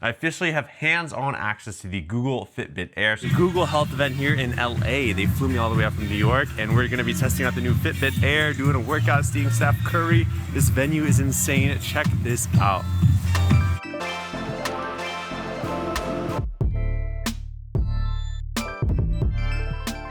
I officially have hands-on access to the Google Fitbit Air. So Google Health event here in LA. They flew me all the way up from New York, and we're gonna be testing out the new Fitbit Air, doing a workout, seeing Steph Curry. This venue is insane. Check this out.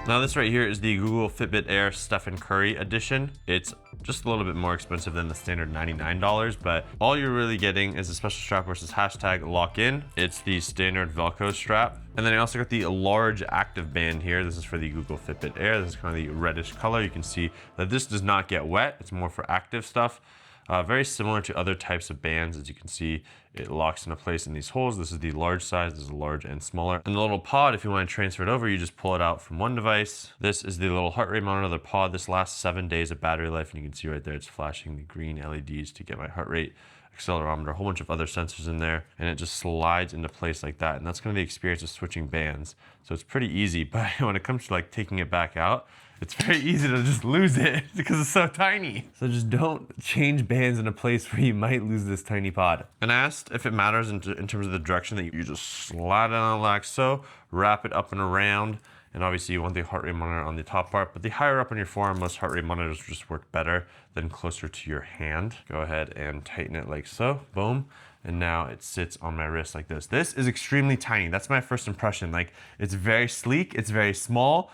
Now this right here is the Google Fitbit Air Stephen Curry edition. It's just a little bit more expensive than the standard $99, but all you're really getting is a special strap versus hashtag lock in. It's the standard Velcro strap. And then I also got the large active band here. This is for the Google Fitbit Air. This is kind of the reddish color. You can see that this does not get wet. It's more for active stuff. Very similar to other types of bands. As you can see, it locks into place in these holes. This is the large size, this is large and smaller. And the little pod, if you want to transfer it over, you just pull it out from one device. This is the little heart rate monitor, the pod. This lasts 7 days of battery life, and you can see right there, it's flashing the green LEDs to get my heart rate, accelerometer, a whole bunch of other sensors in there, and it just slides into place like that. And that's kind of the experience of switching bands. So it's pretty easy, but when it comes to like taking it back out, it's very easy to just lose it because it's so tiny. So just don't change bands in a place where you might lose this tiny pod. And I asked if it matters in terms of the direction that you just slide it on like so, wrap it up and around. And obviously you want the heart rate monitor on the top part, but the higher up on your forearm, most heart rate monitors just work better than closer to your hand. Go ahead and tighten it like so, boom. And now it sits on my wrist like this. This is extremely tiny. That's my first impression. Like, it's very sleek, it's very small.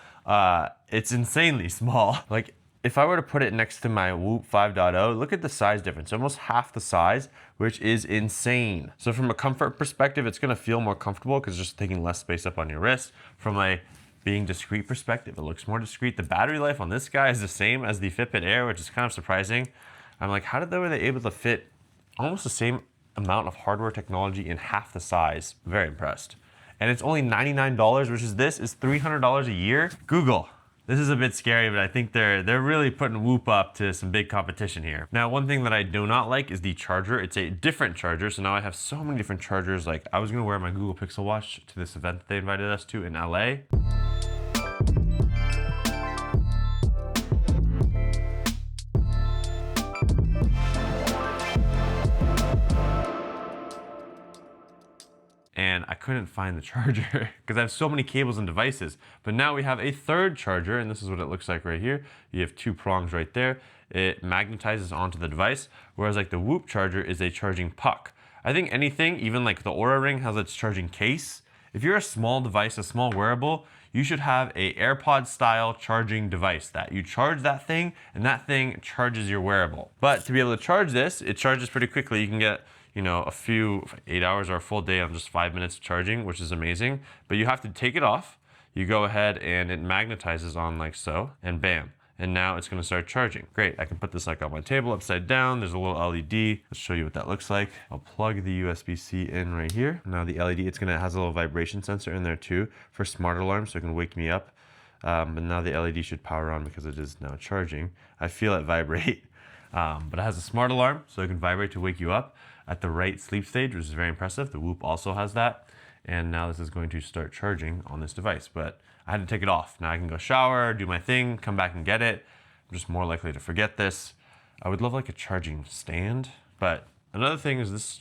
It's insanely small. Like, if I were to put it next to my Whoop 5.0, look at the size difference, almost half the size, which is insane. So from a comfort perspective, it's gonna feel more comfortable because it's just taking less space up on your wrist. From a being discreet perspective, it looks more discreet. The battery life on this guy is the same as the Fitbit Air, which is kind of surprising. I'm like, were they able to fit almost the same amount of hardware technology in half the size? Very impressed. And it's only $99, versus this is $300 a year. Google, this is a bit scary, but I think they're really putting Whoop up to some big competition here. Now, one thing that I do not like is the charger. It's a different charger, so now I have so many different chargers. Like, I was gonna wear my Google Pixel Watch to this event that they invited us to in LA. And I couldn't find the charger because I have so many cables and devices. But now we have a third charger, and this is what it looks like right here. You have two prongs right there. It magnetizes onto the device, whereas like the Whoop charger is a charging puck. I think anything, even like the Aura Ring has its charging case. If you're a small device, a small wearable, you should have a AirPod style charging device that you charge that thing and that thing charges your wearable. But to be able to charge this, it charges pretty quickly. You can get, you know, a few 8 hours or a full day on just 5 minutes of charging, which is amazing. But you have to take it off. You go ahead and it magnetizes on like so, and bam. And now it's gonna start charging. Great, I can put this like on my table upside down. There's a little LED. Let's show you what that looks like. I'll plug the USB-C in right here. Now the LED, has a little vibration sensor in there too for smart alarms, so it can wake me up. But now the LED should power on because it is now charging. I feel it vibrate. But it has a smart alarm, so it can vibrate to wake you up at the right sleep stage, which is very impressive. The Whoop also has that. And now this is going to start charging on this device, but I had to take it off. Now I can go shower, do my thing, come back and get it. I'm just more likely to forget this. I would love like a charging stand, but another thing is this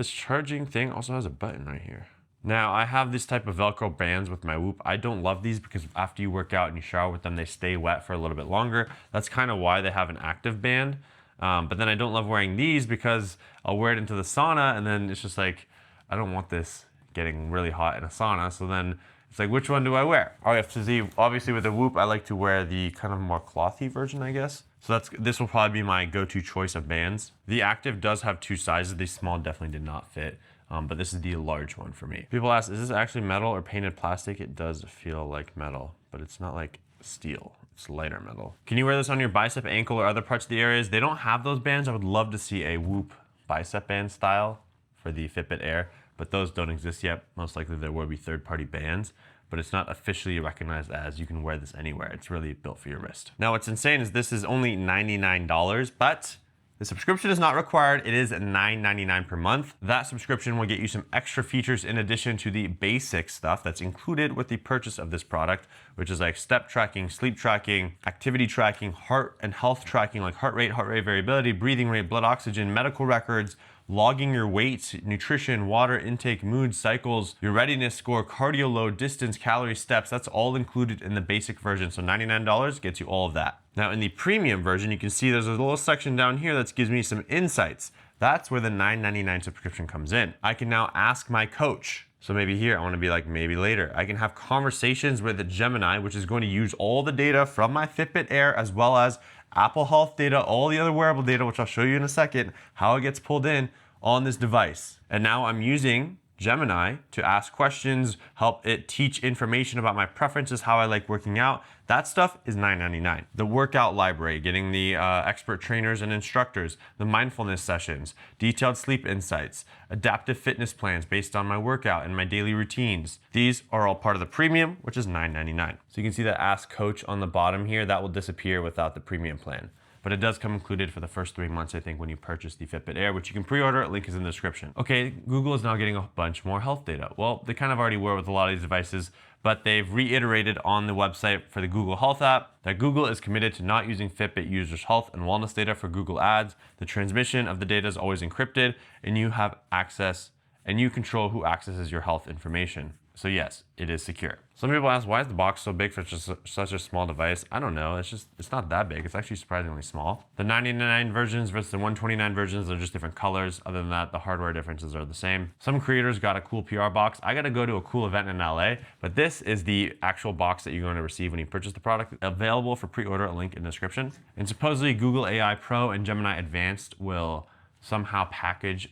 charging thing also has a button right here. Now I have this type of Velcro bands with my Whoop. I don't love these because after you work out and you shower with them, they stay wet for a little bit longer. That's kind of why they have an active band. But then I don't love wearing these because I'll wear it into the sauna and then it's just like, I don't want this getting really hot in a sauna. So then it's like, which one do I wear? Obviously with the Whoop, I like to wear the kind of more clothy version, I guess. So this will probably be my go-to choice of bands. The active does have two sizes. The small definitely did not fit. But this is the large one for me. People ask, is this actually metal or painted plastic? It does feel like metal, but it's not like steel. It's lighter metal. Can you wear this on your bicep, ankle, or other parts of the areas? They don't have those bands. I would love to see a Whoop bicep band style for the Fitbit Air, but those don't exist yet. Most likely there will be third-party bands, but it's not officially recognized as you can wear this anywhere. It's really built for your wrist. Now what's insane is this is only $99, but the subscription is not required. It is $9.99 per month. That subscription will get you some extra features in addition to the basic stuff that's included with the purchase of this product, which is like step tracking, sleep tracking, activity tracking, heart and health tracking, like heart rate variability, breathing rate, blood oxygen, medical records, logging your weight, nutrition, water intake, mood, cycles, your readiness score, cardio load, distance, calorie, steps. That's all included in the basic version. So $99 gets you all of that. Now in the premium version, you can see there's a little section down here that gives me some insights. That's where the $9.99 subscription comes in. I can now ask my coach. So maybe here, I want to be like, maybe later. I can have conversations with the Gemini, which is going to use all the data from my Fitbit Air, as well as Apple Health data, all the other wearable data, which I'll show you in a second, how it gets pulled in on this device. And now I'm using Gemini to ask questions, help it teach information about my preferences, how I like working out. That stuff is $9.99. The workout library, getting the expert trainers and instructors, the mindfulness sessions, detailed sleep insights, adaptive fitness plans based on my workout and my daily routines. These are all part of the premium, which is $9.99. So you can see that Ask Coach on the bottom here, that will disappear without the premium plan. But it does come included for the first 3 months, I think, when you purchase the Fitbit Air, which you can pre-order. Link is in the description. Okay, Google is now getting a bunch more health data. Well, they kind of already were with a lot of these devices, but they've reiterated on the website for the Google Health app that Google is committed to not using Fitbit users' health and wellness data for Google Ads. The transmission of the data is always encrypted, and you have access, and you control who accesses your health information. So yes, it is secure. Some people ask, why is the box so big for such a small device? I don't know, it's not that big. It's actually surprisingly small. The $99 versions versus the $129 versions are just different colors. Other than that, the hardware differences are the same. Some creators got a cool PR box. I gotta go to a cool event in LA, but this is the actual box that you're going to receive when you purchase the product. Available for pre-order, a link in the description. And supposedly Google AI Pro and Gemini Advanced will somehow package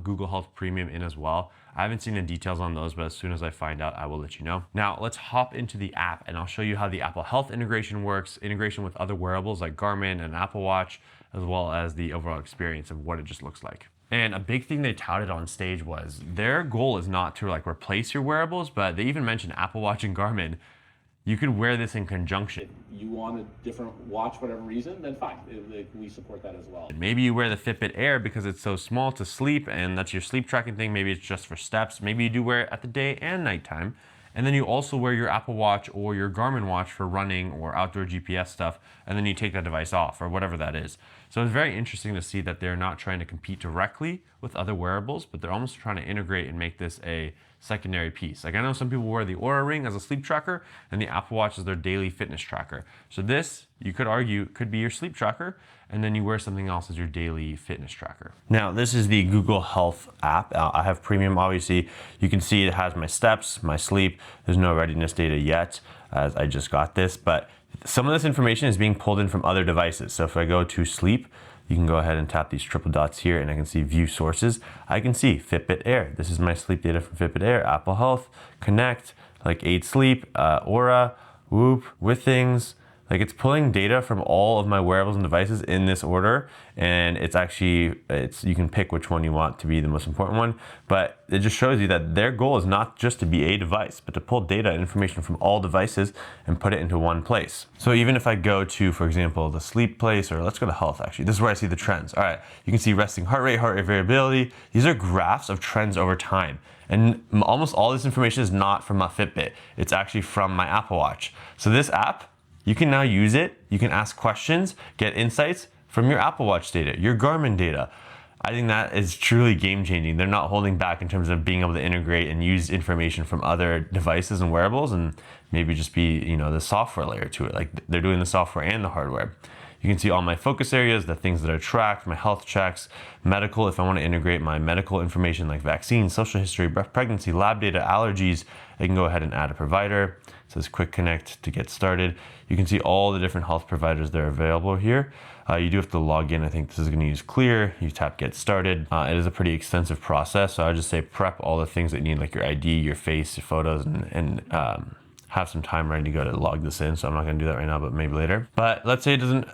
Google Health Premium in as well. I haven't seen the details on those, but as soon as I find out, I will let you know. Now let's hop into the app and I'll show you how the Apple Health integration works, integration with other wearables like Garmin and Apple Watch, as well as the overall experience of what it just looks like. And a big thing they touted on stage was their goal is not to like replace your wearables, but they even mentioned Apple Watch and Garmin. You could wear this in conjunction. You want a different watch for whatever reason, then fine. We support that as well. Maybe you wear the Fitbit Air because it's so small to sleep and that's your sleep tracking thing. Maybe it's just for steps. Maybe you do wear it at the day and nighttime. And then you also wear your Apple Watch or your Garmin watch for running or outdoor GPS stuff. And then you take that device off or whatever that is. So it's very interesting to see that they're not trying to compete directly with other wearables, but they're almost trying to integrate and make this a secondary piece. Like I know some people wear the Oura Ring as a sleep tracker and the Apple Watch as their daily fitness tracker. So this, you could argue, could be your sleep tracker, and then you wear something else as your daily fitness tracker. Now, this is the Google Health app. I have premium, obviously. You can see it has my steps, my sleep. There's no readiness data yet, as I just got this, but some of this information is being pulled in from other devices. So if I go to sleep, you can go ahead and tap these triple dots here and I can see view sources. I can see Fitbit Air. This is my sleep data from Fitbit Air, Apple Health, Connect, like 8 Sleep, Aura, Whoop, With Things. Like it's pulling data from all of my wearables and devices in this order, and it's actually, you can pick which one you want to be the most important one, but it just shows you that their goal is not just to be a device, but to pull data and information from all devices and put it into one place. So even if I go to, for example, the sleep place, or let's go to health actually, this is where I see the trends. All right, you can see resting heart rate variability. These are graphs of trends over time. And almost all this information is not from my Fitbit. It's actually from my Apple Watch. So this app, you can now use it. You can ask questions, get insights from your Apple Watch data, your Garmin data. I think that is truly game changing. They're not holding back in terms of being able to integrate and use information from other devices and wearables and maybe just be, the software layer to it. Like they're doing the software and the hardware. You can see all my focus areas, the things that are tracked, my health checks, medical, if I want to integrate my medical information like vaccines, social history, pregnancy, lab data, allergies, I can go ahead and add a provider. It says quick connect to get started. You can see all the different health providers that are available here. You do have to log in. I think this is going to use Clear. You tap get started. It is a pretty extensive process. So I would just say prep all the things that you need, like your ID, your face, your photos, and have some time ready to go to log this in. So I'm not going to do that right now, but maybe later. But let's say it doesn't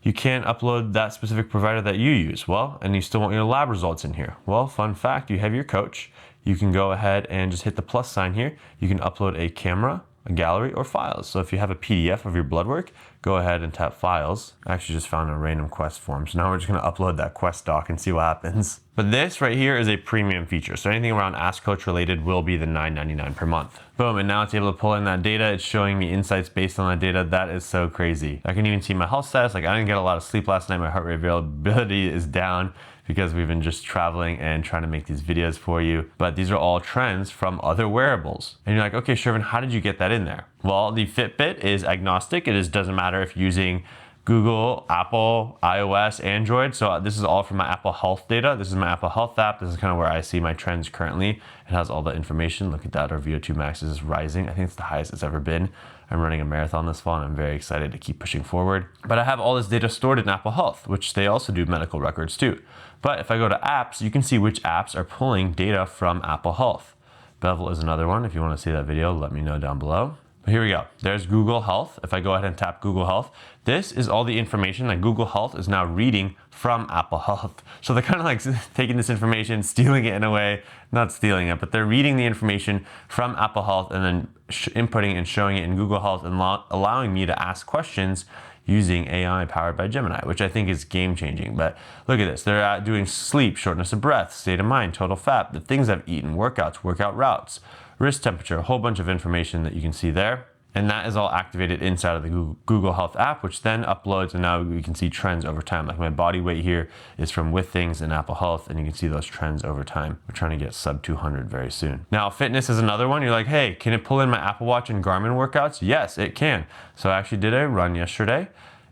you can't upload that specific provider that you use. Well, and you still want your lab results in here. Well, fun fact, you have your coach. You can go ahead and just hit the plus sign here. You can upload a camera, a gallery, or files. So if you have a PDF of your blood work, go ahead and tap files. I actually just found a random Quest form. So now we're just gonna upload that Quest doc and see what happens. But this right here is a premium feature. So anything around Ask Coach related will be the $9.99 per month. Boom, and now it's able to pull in that data. It's showing me insights based on that data. That is so crazy. I can even see my health status. Like I didn't get a lot of sleep last night. My heart rate variability is down. because we've been just traveling and trying to make these videos for you. But these are all trends from other wearables. And you're like, okay, Shervin, how did you get that in there? Well, the Fitbit is agnostic. It doesn't matter if you're using Google, Apple, iOS, Android. So this is all from my Apple Health data. This is my Apple Health app. This is kind of where I see my trends currently. It has all the information. Look at that, our VO2 max is rising. I think it's the highest it's ever been. I'm running a marathon this fall and I'm very excited to keep pushing forward. But I have all this data stored in Apple Health, which they also do medical records too. But if I go to apps, you can see which apps are pulling data from Apple Health. Bevel is another one. If you want to see that video, let me know down below. But here we go. There's Google Health. If I go ahead and tap Google Health, this is all the information that Google Health is now reading from Apple Health. So they're kind of like taking this information, stealing it in a way, not stealing it, but they're reading the information from Apple Health and then inputting and showing it in Google Health and allowing me to ask questions using AI powered by Gemini, which I think is game changing. But look at this. They're doing sleep, shortness of breath, state of mind, total fat, the things I've eaten, workouts, workout routes, wrist temperature, a whole bunch of information that you can see there. And that is all activated inside of the Google Health app, which then uploads, and now we can see trends over time. Like my body weight here is from With Things in Apple Health, and you can see those trends over time. We're trying to get sub 200 very soon. Now, fitness is another one. You're like, hey, can it pull in my Apple Watch and Garmin workouts? Yes, it can. So I actually did a run yesterday,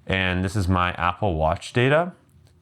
and this is my Apple Watch data.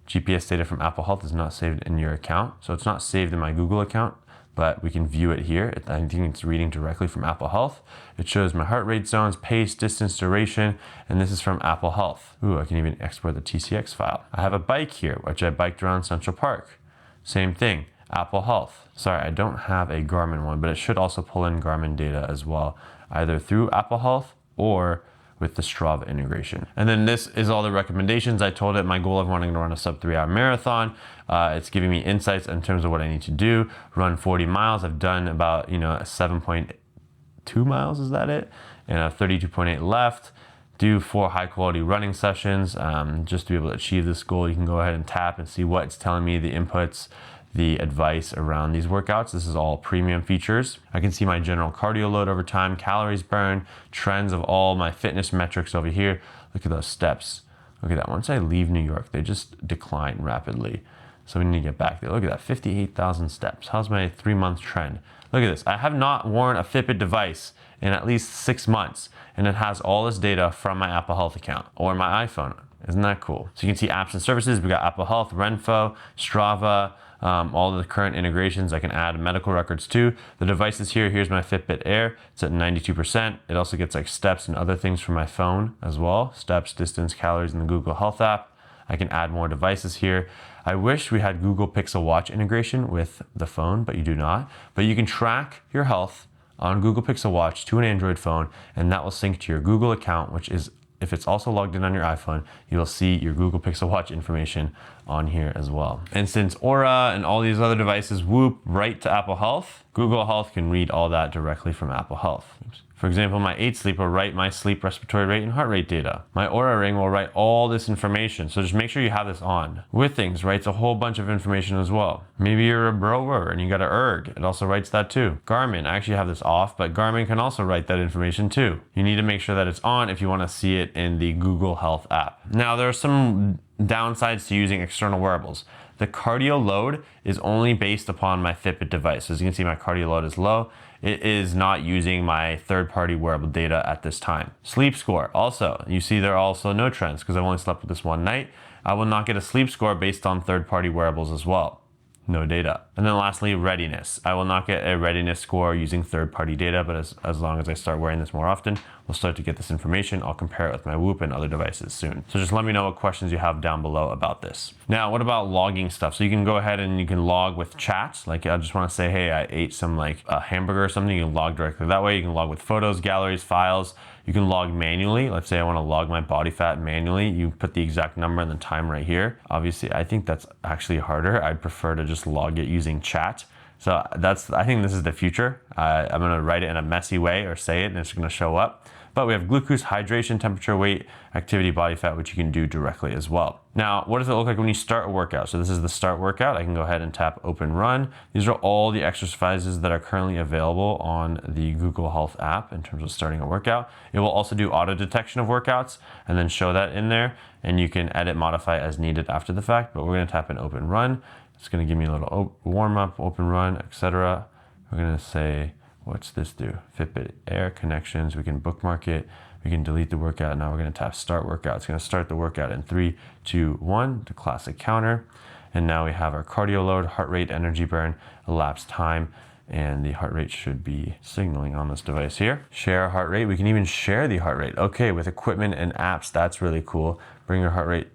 GPS data from Apple Health is not saved in your account, so it's not saved in my Google account, but we can view it here. I think it's reading directly from Apple Health. It shows my heart rate zones, pace, distance, duration, and this is from Apple Health. Ooh, I can even export the TCX file. I have a bike here, which I biked around Central Park. Same thing, Apple Health. Sorry, I don't have a Garmin one, but it should also pull in Garmin data as well, either through Apple Health or with the Strava integration. And then this is all the recommendations. I told it my goal of wanting to run a sub 3-hour marathon. It's giving me insights in terms of what I need to do. Run 40 miles. I've done about 7.2 miles, is that it? And I have 32.8 left. Do 4 high quality running sessions. Just to be able to achieve this goal, you can go ahead and tap and see what it's telling me, the inputs, the advice around these workouts. This is all premium features. I can see my general cardio load over time, calories burned, trends of all my fitness metrics over here. Look at those steps. Look at that. Once I leave New York, they just decline rapidly. So we need to get back there. Look at that, 58,000 steps. How's my 3-month trend? Look at this. I have not worn a Fitbit device in at least 6 months, and it has all this data from my Apple Health account or my iPhone. Isn't that cool? So you can see apps and services. We got Apple Health, Renfo, Strava, all of the current integrations. I can add medical records too. The devices here, here's my Fitbit Air. It's at 92%. It also gets like steps and other things from my phone as well. Steps, distance, calories in the Google Health app. I can add more devices here. I wish we had Google Pixel Watch integration with the phone, but you do not. But you can track your health on Google Pixel Watch to an Android phone, and that will sync to your Google account, which is, if it's also logged in on your iPhone, you'll see your Google Pixel Watch information on here as well. And since Aura and all these other devices whoop right to Apple Health, Google Health can read all that directly from Apple Health. Oops. For example, my 8 Sleep will write my sleep, respiratory rate, and heart rate data. My Aura Ring will write all this information, so just make sure you have this on. With Things writes a whole bunch of information as well. Maybe you're a rower and you got an erg, it also writes that too. Garmin, I actually have this off, but Garmin can also write that information too. You need to make sure that it's on if you want to see it in the Google Health app. Now, there are some downsides to using external wearables. The cardio load is only based upon my Fitbit device. So as you can see, my cardio load is low. It is not using my third-party wearable data at this time. Sleep score, also, you see there are also no trends because I've only slept with this one night. I will not get a sleep score based on third-party wearables as well. No data. And then lastly, readiness. I will not get a readiness score using third-party data, but as long as I start wearing this more often, we'll start to get this information. I'll compare it with my Whoop and other devices soon. So just let me know what questions you have down below about this. Now, what about logging stuff? So you can go ahead and you can log with chats. Like I just want to say, hey, I ate some like a hamburger or something. You can log directly that way. You can log with photos, galleries, files. You can log manually. Let's say I want to log my body fat manually. You put the exact number and the time right here. Obviously, I think that's actually harder. I'd prefer to just log it using chat. So I think this is the future. I'm gonna write it in a messy way or say it and it's gonna show up. But we have glucose, hydration, temperature, weight, activity, body fat, which you can do directly as well. Now, what does it look like when you start a workout? So this is the start workout. I can go ahead and tap open run. These are all the exercises that are currently available on the Google Health app in terms of starting a workout. It will also do auto detection of workouts and then show that in there. And you can edit, modify as needed after the fact, but we're gonna tap in open run. It's gonna give me a little warm up, open run, etc. We're gonna say, what's this do? Fitbit Air connections. We can bookmark it. We can delete the workout. Now we're gonna tap start workout. It's gonna start the workout in 3, 2, 1, the classic counter. And now we have our cardio load, heart rate, energy burn, elapsed time, and the heart rate should be signaling on this device here. Share heart rate. We can even share the heart rate. Okay, with equipment and apps, that's really cool. Bring your heart rate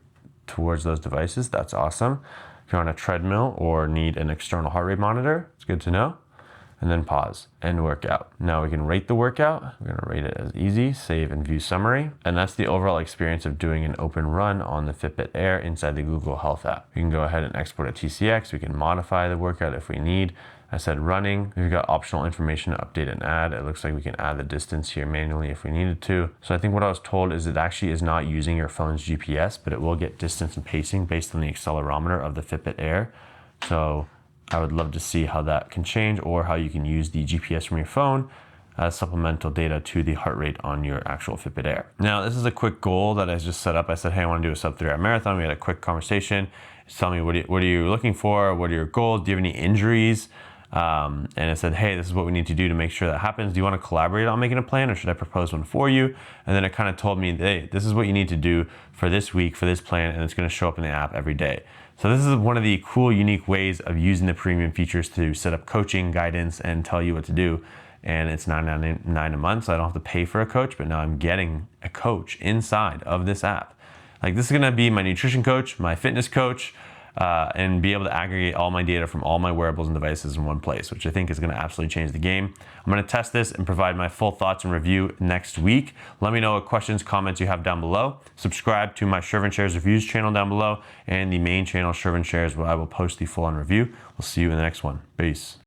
towards those devices. That's awesome. If you're on a treadmill or need an external heart rate monitor, it's good to know. And then pause, end workout. Now we can rate the workout. We're gonna rate it as easy, save and view summary. And that's the overall experience of doing an open run on the Fitbit Air inside the Google Health app. We can go ahead and export a TCX. We can modify the workout if we need. I said running. We've got optional information to update and add. It looks like we can add the distance here manually if we needed to. So I think what I was told is it actually is not using your phone's GPS, but it will get distance and pacing based on the accelerometer of the Fitbit Air. So I would love to see how that can change, or how you can use the GPS from your phone as supplemental data to the heart rate on your actual Fitbit Air. Now, this is a quick goal that I just set up. I said, hey, I want to do a sub 3-hour marathon. We had a quick conversation. Just tell me, what are you looking for? What are your goals? Do you have any injuries? And it said, hey, this is what we need to do to make sure that happens. Do you want to collaborate on making a plan, or should I propose one for you? And then it kind of told me, hey, this is what you need to do for this week, for this plan, and it's going to show up in the app every day. So this is one of the cool, unique ways of using the premium features to set up coaching, guidance, and tell you what to do. And it's $9.99 a month, so I don't have to pay for a coach, but now I'm getting a coach inside of this app. Like, this is gonna be my nutrition coach, my fitness coach, and be able to aggregate all my data from all my wearables and devices in one place, which I think is gonna absolutely change the game. I'm gonna test this and provide my full thoughts and review next week. Let me know what questions, comments you have down below. Subscribe to my Shervin Shares Reviews channel down below, and the main channel, Shervin Shares, where I will post the full-on review. We'll see you in the next one. Peace.